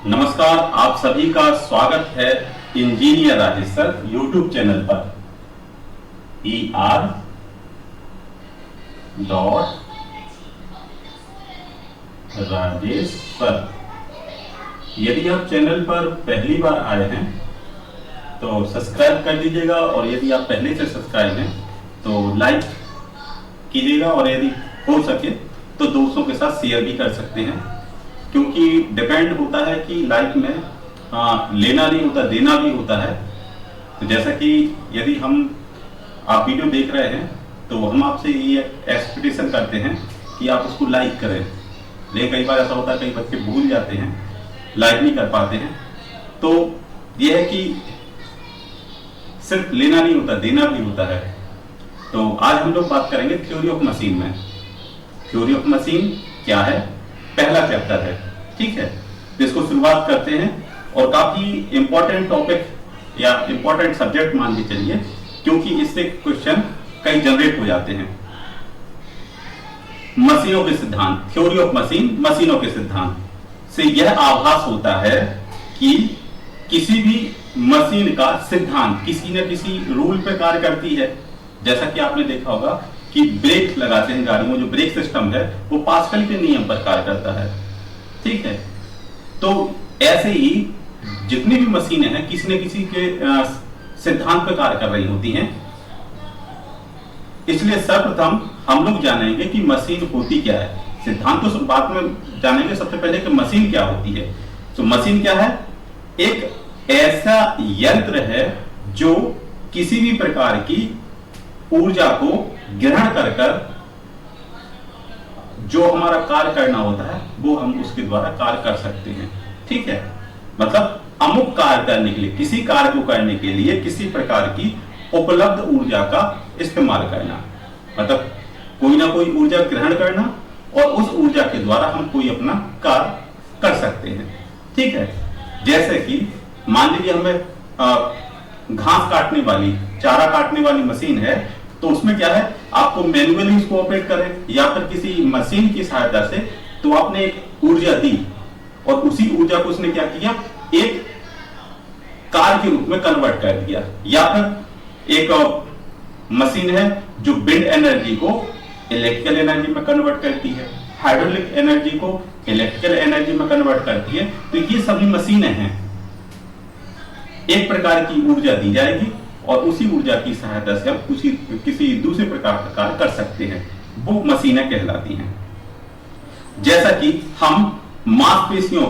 नमस्कार, आप सभी का स्वागत है engineer Rajesh sir YouTube channel पर। ER Rajesh sir. यदि आप चैनल पर पहली बार आए हैं तो सब्सक्राइब कर दीजिएगा, और यदि आप पहले से सब्सक्राइब हैं तो लाइक कीजिएगा, और यदि हो सके तो दोस्तों के साथ शेयर भी कर सकते हैं, क्योंकि डिपेंड होता है कि लाइफ में लेना नहीं होता, देना भी होता है। तो जैसा कि यदि आप वीडियो देख रहे हैं तो हम आपसे ये एक्सपेक्टेशन करते हैं कि आप उसको लाइक करें, लेकिन कई बार ऐसा होता है, कई बच्चे भूल जाते हैं, लाइक नहीं कर पाते हैं। तो ये है कि सिर्फ लेना नहीं होता, देना भी होता है। तो आज हम लोग बात करेंगे थ्योरी ऑफ मशीन में। थ्योरी ऑफ मशीन क्या है? पहला चैप्टर है, ठीक है। तो इसको शुरुआत करते हैं, और काफी इंपॉर्टेंट टॉपिक या इंपॉर्टेंट सब्जेक्ट मान के चलिए, क्योंकि इससे क्वेश्चन कई जनरेट हो जाते हैं। मशीनों के सिद्धांत, थ्योरी ऑफ मशीन, मशीनों के सिद्धांत से यह आभास होता है कि किसी भी मशीन का सिद्धांत किसी न किसी रूल पे कार्य करती है। जैसा कि आपने देखा होगा कि ब्रेक लगाते हैं गाड़ी में, जो ब्रेक सिस्टम है वो पास्कल के नियम पर कार्य करता है, ठीक है। तो ऐसे ही जितनी भी मशीनें हैं किसी न किसी के सिद्धांत पर कार्य कर रही होती हैं। इसलिए सर्वप्रथम हम लोग जानेंगे कि मशीन होती क्या है। सिद्धांत तो बाद में जानेंगे, सबसे पहले कि मशीन क्या होती है। तो मशीन क्या है? एक ऐसा यंत्र है जो किसी भी प्रकार की ऊर्जा को ग्रहण कर कर जो हमारा कार्य करना होता है वो हम उसके द्वारा कार्य कर सकते हैं, ठीक है। मतलब अमुक कार्य करने के लिए, किसी कार्य को करने के लिए किसी प्रकार की उपलब्ध ऊर्जा का इस्तेमाल करना, मतलब कोई ना कोई ऊर्जा ग्रहण करना, और उस ऊर्जा के द्वारा हम कोई अपना कार्य कर सकते हैं, ठीक है। जैसे कि मान लीजिए हमें घास काटने वाली, चारा काटने वाली मशीन है, तो उसमें क्या है, आपको मैन्युअली उसको ऑपरेट करें या फिर किसी मशीन की सहायता से, तो आपने एक ऊर्जा दी और उसी ऊर्जा को उसने क्या किया, एक कार्य के रूप में कन्वर्ट कर दिया। या फिर एक मशीन है जो विंड एनर्जी को इलेक्ट्रिकल एनर्जी में कन्वर्ट करती है, हाइड्रोलिक एनर्जी को इलेक्ट्रिकल एनर्जी में कन्वर्ट करती है। तो ये सभी मशीनें हैं। एक प्रकार की ऊर्जा दी जाएगी और उसी ऊर्जा की सहायता से हम किसी दूसरे प्रकार का कार्य कर सकते हैं, वो मशीनें कहलाती हैं। जैसा कि हम मांसपेशियों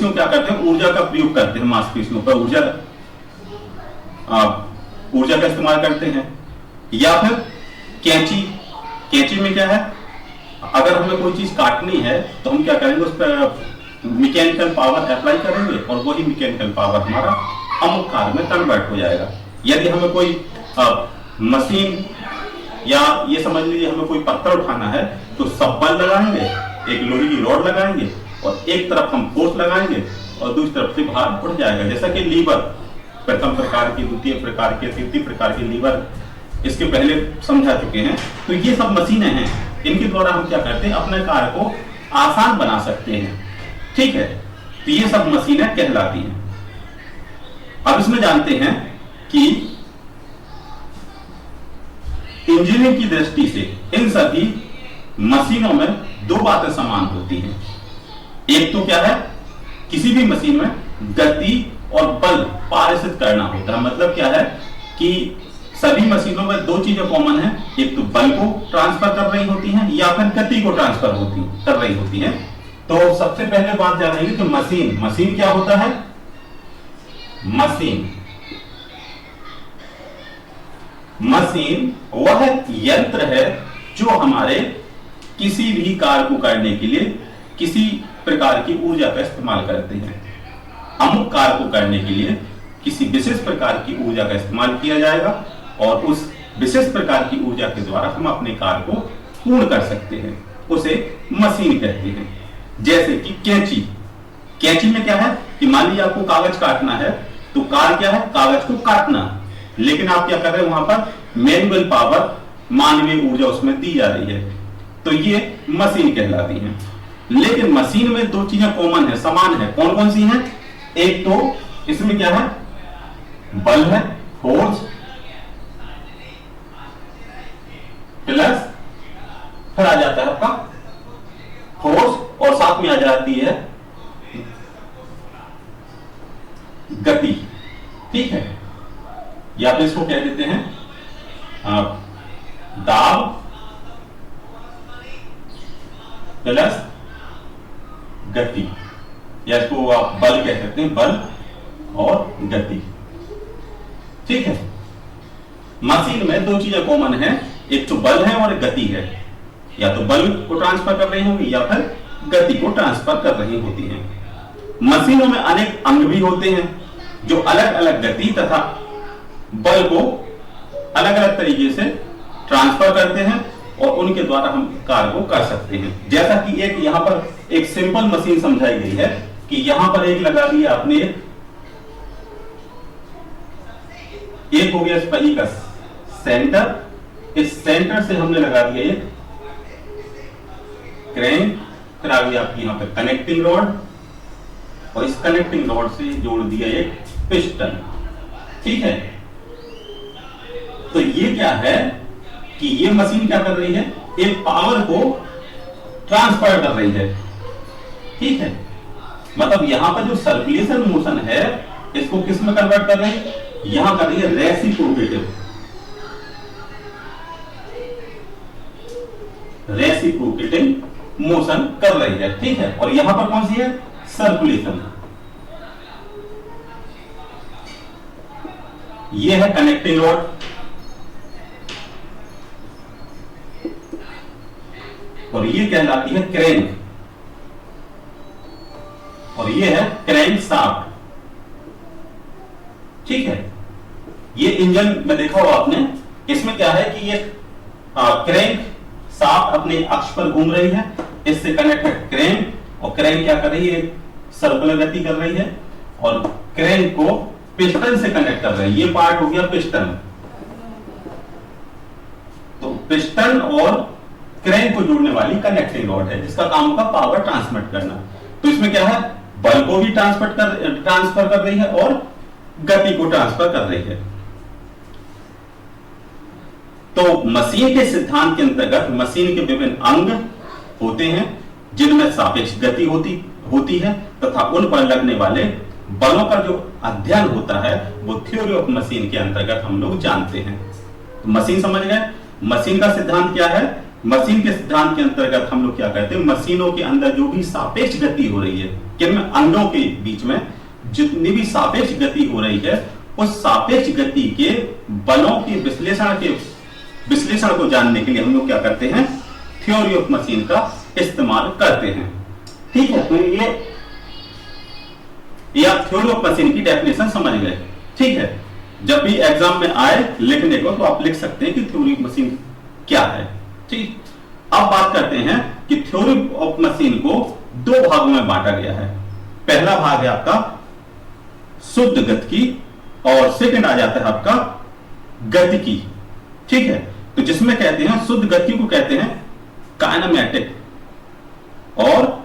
क्या करते हैं, ऊर्जा का प्रयोग करते हैं, मांसपेशियों पर ऊर्जा का इस्तेमाल करते हैं। या फिर कैंची में क्या है, अगर हमें कोई चीज काटनी है तो हम क्या करेंगे, उस पर मैकेनिकल पावर अप्लाई करेंगे और वही मैकेनिकल पावर हमारा अमुक कार्य में कन्वर्ट हो जाएगा। यदि हमें कोई मशीन, या ये समझ लीजिए हमें कोई पत्थर उठाना है, तो सब्बल लगाएंगे, एक लोहे की रॉड लगाएंगे, और एक तरफ हम फोर्स लगाएंगे और दूसरी तरफ से भार उठ जाएगा। जैसा कि लीवर, प्रथम प्रकार की, द्वितीय प्रकार की, तृतीय प्रकार की लीवर इसके पहले समझा चुके हैं। तो ये सब मशीनें हैं, इनके द्वारा हम क्या करते हैं, अपने कार्य को आसान बना सकते हैं, ठीक है। तो ये सब मशीनें कहलाती हैं। अब इसमें जानते हैं कि इंजीनियरिंग की दृष्टि से इन सभी मशीनों में दो बातें समान होती हैं। एक तो क्या है, किसी भी मशीन में गति और बल पारित करना होता है। मतलब क्या है कि सभी मशीनों में दो चीजें कॉमन है, एक तो बल को ट्रांसफर कर रही होती हैं या फिर गति को ट्रांसफर कर रही होती हैं। तो सबसे पहले बात जानेंगे कि मशीन क्या होता है। मशीन वह यंत्र है जो हमारे किसी भी कार्य को करने के लिए किसी प्रकार की ऊर्जा का इस्तेमाल करते हैं। अमुक कार्य को करने के लिए किसी विशेष प्रकार की ऊर्जा का इस्तेमाल किया जाएगा, और उस विशेष प्रकार की ऊर्जा के द्वारा हम अपने कार्य को पूर्ण कर सकते हैं, उसे मशीन कहते हैं। जैसे कि कैंची में क्या है कि मान लीजिए आपको कागज काटना है, तो कार्य क्या है, कागज को काटना, लेकिन आप क्या कर रहे हैं, वहां पर मैनुअल पावर, मानवीय ऊर्जा उसमें दी जा रही है, तो ये मशीन कहलाती है। लेकिन मशीन में दो चीजें कॉमन है, समान है। कौन कौन सी हैं? एक तो इसमें क्या है, बल है, फोर्स, प्लस फिर आ जाता है आपका फोर्स, और साथ में आ जाती है गति। ठीक है, या फिर इसको कह देते हैं दाब प्लस गति, या इसको आप बल कह सकते हैं, बल और गति। ठीक है, मशीन में दो चीजें कॉमन है, एक तो बल है और गति है। या तो बल को ट्रांसफर कर रही होंगी या फिर गति को ट्रांसफर कर रही होती हैं। मशीनों में अनेक अंग भी होते हैं जो अलग अलग गति तथा बल को अलग अलग तरीके से ट्रांसफर करते हैं और उनके द्वारा हम कार्य को कर सकते हैं। जैसा कि एक यहां पर एक सिंपल मशीन समझाई गई है कि यहां पर एक लगा दिया आपने, एक हो गया इस पहिए का सेंटर, इस सेंटर से हमने लगा दिया एक क्रैंक, फिर आ गई आपकी यहां पर कनेक्टिंग रॉड, और इस कनेक्टिंग रॉड से जोड़ दिया एक पिस्टन। ठीक है, तो ये क्या है कि ये मशीन क्या कर रही है, एक पावर को ट्रांसफर कर रही है। ठीक है, मतलब यहां पर जो सर्कुलेशन मोशन है इसको किस में कन्वर्ट कर रही है, यहां कर रही है रेसिप्रोकेटिंग मोशन कर रही है। ठीक है, और यहां पर कौन सी है, सर्कुलेशन। ये है कनेक्टिंग रॉड, और ये कहलाती है क्रैंक, और ये है क्रैंक शाफ्ट। ठीक है, ये इंजन में देखा होगा आपने, इसमें क्या है कि ये क्रैंक शाफ्ट अपने अक्ष पर घूम रही है, इससे कनेक्ट है क्रैंक, और क्रैंक क्या कर रही है, सर्कुलर गति कर रही है, और क्रैंक को पिस्टन से कनेक्ट कर रही है। ये पार्ट हो गया पिस्टन, तो पिस्टन और क्रैंक को जोड़ने वाली कनेक्टिंग रॉड है, जिसका काम होगा पावर ट्रांसमिट करना। तो इसमें क्या है, बल को भी ट्रांसफर कर रही है और गति को ट्रांसफर कर रही है। तो मशीन के सिद्धांत के अंतर्गत मशीन के विभिन्न अंग होते हैं जिनमें सापेक्ष गति होती है तथा उन पर लगने वाले बलों का जो अध्ययन होता है वो थ्योरी ऑफ मशीन के अंतर्गत हम लोग जानते हैं। तो मशीन समझ गए, मशीन का सिद्धांत क्या है, मशीन के सिद्धांत के अंतर्गत हम लोग क्या कहते हैं, मशीनों के अंदर जो भी सापेक्ष गति हो रही है, किनमें, अंगों के बीच में जितनी भी सापेक्ष गति हो रही है, उस सापेक्ष गति के बलों के विश्लेषण को जानने के लिए हम लोग क्या करते हैं, थ्योरी ऑफ मशीन का इस्तेमाल करते हैं। ठीक है, तो ये आप थ्योरी ऑफ मशीन की डेफिनेशन समझ गए। ठीक है, जब भी एग्जाम में आए लिखने को तो आप लिख सकते हैं कि थ्योरी ऑफ मशीन क्या है। ठीक, अब बात करते हैं कि थ्योरी ऑफ मशीन को दो भागों में बांटा गया है। पहला भाग है आपका शुद्ध गतिकी और सेकंड आ जाता है आपका गतिकी। ठीक है, तो जिसमें कहते हैं शुद्ध गति को कहते हैं काइनेमैटिक, और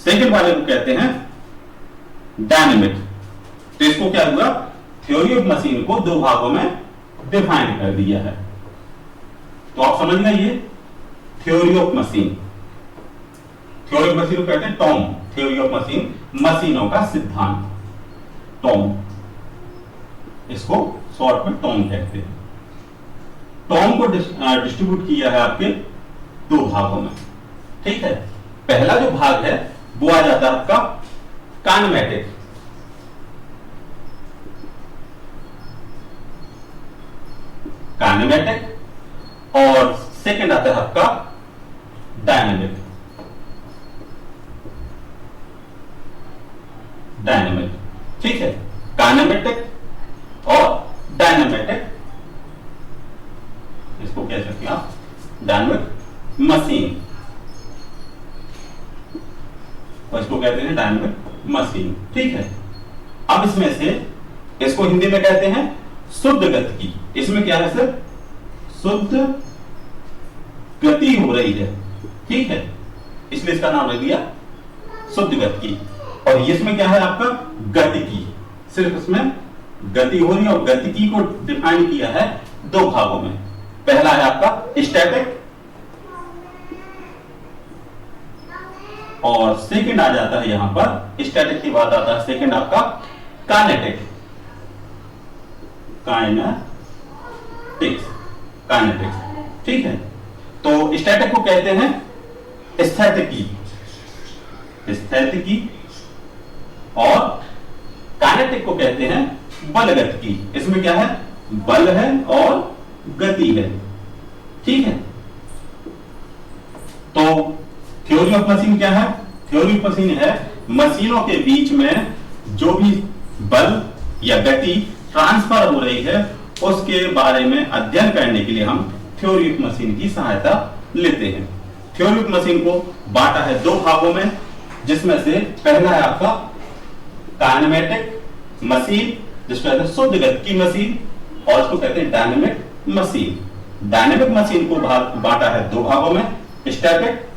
सेकंड वाले को कहते हैं डायनेमिक। तो इसको क्या हुआ, थ्योरी ऑफ मशीन को दो भागों में डिफाइन कर दिया है। तो आप समझ गए, ये theory of machine, theory of machine को कहते हैं टॉम, थ्योरी ऑफ मशीन, मशीनों का सिद्धांत, टॉम, इसको शॉर्ट में टॉम कहते हैं। टॉम को डिस्ट्रीब्यूट किया है आपके दो भागों में। ठीक है, पहला जो भाग है वो आ जाता है आपका काइनेमैटिक, और सेकंड आता है आपका डायनेमिक। ठीक है, काइनेमैटिक और डायनेमिक, इसको कह सकते हैं आप डायनेमिक मशीन, और इसको कहते हैं डायनेमिक मशीन। ठीक है, अब इसमें से इसको हिंदी में कहते हैं शुद्ध गतिकी। इसमें क्या है सर, शुद्ध गति हो रही है। ठीक है, इसलिए इसका नाम रख दिया शुद्ध गतिकी। और इसमें क्या है आपका गतिकी, सिर्फ इसमें गति हो रही है। और गतिकी को डिफाइन किया है दो भागों में। पहला है आपका स्टैटिक और सेकंड आ जाता है यहां पर, स्टैटिक के बाद आता है सेकंड आपका काइनेटिक। काइनेटिक्स, ठीक है। तो स्टैटिक को कहते हैं स्थैतिकी और काइनेटिक को कहते हैं बलगतिकी। इसमें क्या है, बल है और गति है, ठीक है। तो थ्योरी ऑफ मशीन क्या है? थ्योरी ऑफ मशीन है मशीनों के बीच में जो भी बल या गति ट्रांसफर हो रही है उसके बारे में अध्ययन करने के लिए हम थ्योरी ऑफ मशीन की सहायता लेते हैं। थ्योरी ऑफ मशीन को बांटा है दो भागों में, जिसमें से पहला है आपका काइनेमेटिक मशीन, जिसको कहते हैं शुद्ध गतिकी मशीन, और इसको कहते हैं डायनेमिक मशीन। डायनेमिक मशीन को बांटा है दो भागों में, स्टैटिक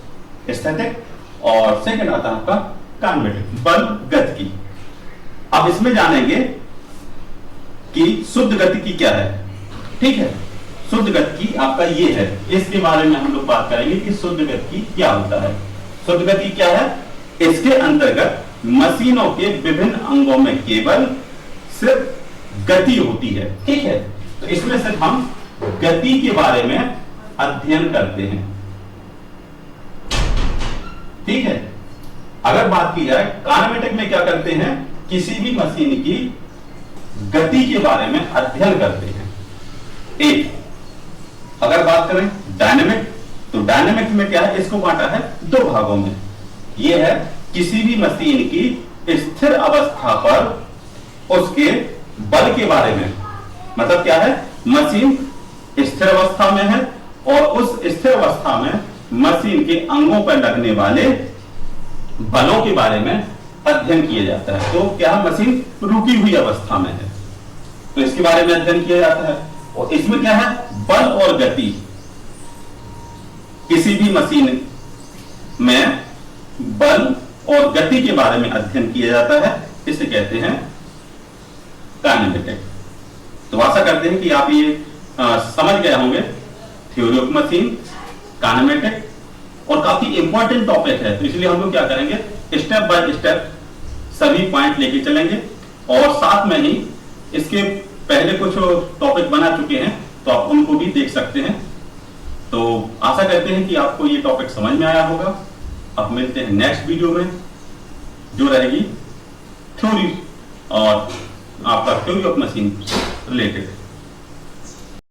और सेकंड आता है आपका काइनेमेटिक, बल गतिकी। अब इसमें जानेंगे कि शुद्ध गतिकी क्या है, ठीक है। शुद्ध गतिकी आपका ये है, इसके बारे में हम लोग बात करेंगे कि शुद्ध गतिकी क्या होता है। शुद्ध गति क्या है? इसके अंतर्गत मशीनों के विभिन्न अंगों में केवल सिर्फ गति होती है, ठीक है। तो इसमें सिर्फ हम गति के बारे में अध्ययन करते हैं, ठीक है। अगर बात की जाए काइनेमेटिक में क्या करते हैं, किसी भी मशीन की गति के बारे में अध्ययन करते हैं। एक अगर बात करें डायनेमिक, तो डायनेमिक में क्या है, इसको बांटा है दो भागों में। यह है किसी भी मशीन की स्थिर अवस्था पर उसके बल के बारे में, मतलब क्या है, मशीन स्थिर अवस्था में है और उस स्थिर अवस्था में मशीन के अंगों पर लगने वाले बलों के बारे में अध्ययन किया जाता है। तो क्या मशीन रुकी हुई अवस्था में है तो इसके बारे में अध्ययन किया जाता है। और इसमें क्या है, बल और गति, किसी भी मशीन में बल और गति के बारे में अध्ययन किया जाता है, इसे कहते हैं काइनेमेटिक। तो आशा करते हैं कि आप ये समझ गए होंगे थ्योरी ऑफ मशीन, काइनेमेटिक, और काफी इंपॉर्टेंट टॉपिक है। तो इसलिए हम लोग क्या करेंगे, स्टेप बाय स्टेप सभी पॉइंट लेके चलेंगे। और साथ में ही इसके पहले कुछ टॉपिक बना चुके हैं तो आप उनको भी देख सकते हैं। तो आशा करते हैं कि आपको ये टॉपिक समझ में आया होगा। अब मिलते हैं नेक्स्ट वीडियो में, जो रहेगी थ्योरी और आपका थ्योरी ऑफ मशीन रिलेटेड।